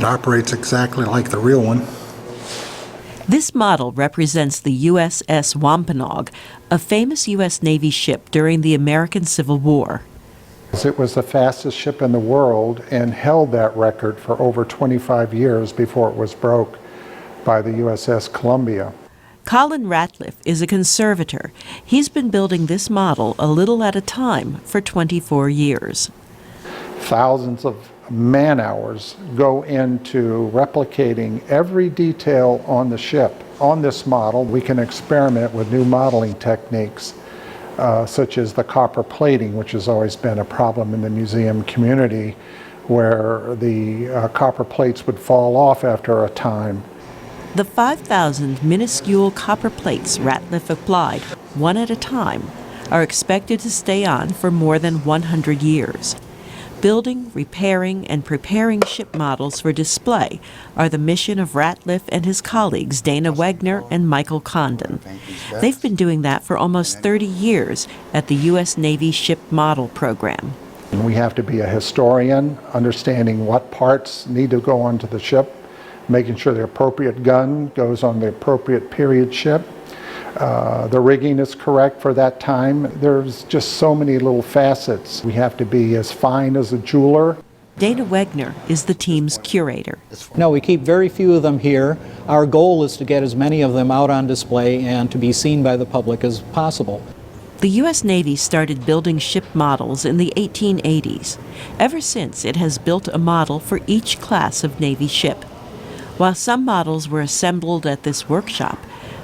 operates exactly like the real one. This model represents the USS Wampanoag, a famous U.S. Navy ship during the American Civil War. It was the fastest ship in the world and held that record for over 25 years before it was broke by the USS Columbia. Colin Ratliff is a conservator. He's been building this model a little at a time for 24 years. Thousands of man-hours go into replicating every detail on the ship. On this model, we can experiment with new modeling techniques, such as the copper plating, which has always been a problem in the museum community, where the copper plates would fall off after a time. The 5,000 minuscule copper plates Ratliff applied, one at a time, are expected to stay on for more than 100 years. Building, repairing, and preparing ship models for display are the mission of Ratliff and his colleagues Dana Wegner and Michael Condon. They've been doing that for almost 30 years at the U.S. Navy Ship Model Program. We have to be a historian, understanding what parts need to go onto the ship, making sure the appropriate gun goes on the appropriate period ship. The rigging is correct for that time. There's just so many little facets. We have to be as fine as a jeweler. Dana Wegner is the team's curator. No, we keep very few of them here. Our goal is to get as many of them out on display and to be seen by the public as possible. The U.S. Navy started building ship models in the 1880s. Ever since, it has built a model for each class of Navy ship. While some models were assembled at this workshop,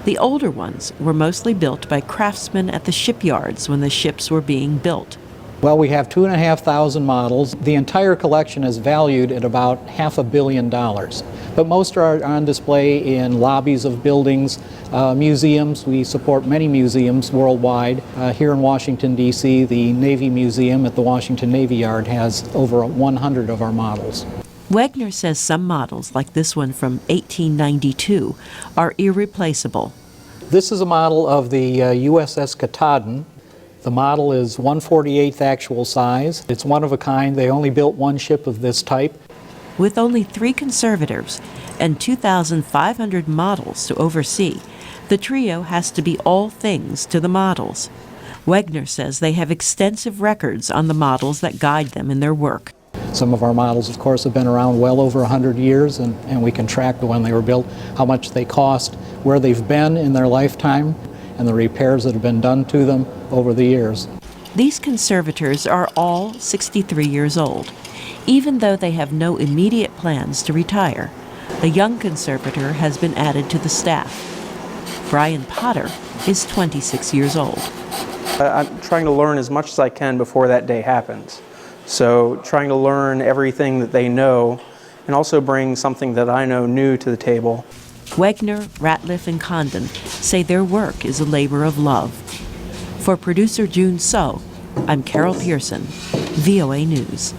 the older ones were mostly built by craftsmen at the shipyards when the ships were being built. Well, we have 2,500 models. The entire collection is valued at about $500 million. But most are on display in lobbies of buildings, museums. We support many museums worldwide. Here in Washington, D.C., the Navy Museum at the Washington Navy Yard has over 100 of our models. Wegner says some models, like this one from 1892, are irreplaceable. This is a model of the USS Katahdin. The model is 1/48 actual size. It's one of a kind. They only built one ship of this type. With only 3 conservators and 2,500 models to oversee, the trio has to be all things to the models. Wegner says they have extensive records on the models that guide them in their work. Some of our models, of course, have been around well over 100 years, and we can track when they were built, how much they cost, where they've been in their lifetime, and the repairs that have been done to them over the years. These conservators are all 63 years old, even though they have no immediate plans to retire. A young conservator has been added to the staff. Brian Potter is 26 years old. I'm trying to learn as much as I can before that day happens. So trying to learn everything that they know and also bring something that I know new to the table. Wegner, Ratliff, and Condon say their work is a labor of love. For producer June So, I'm Carol Pearson, VOA News.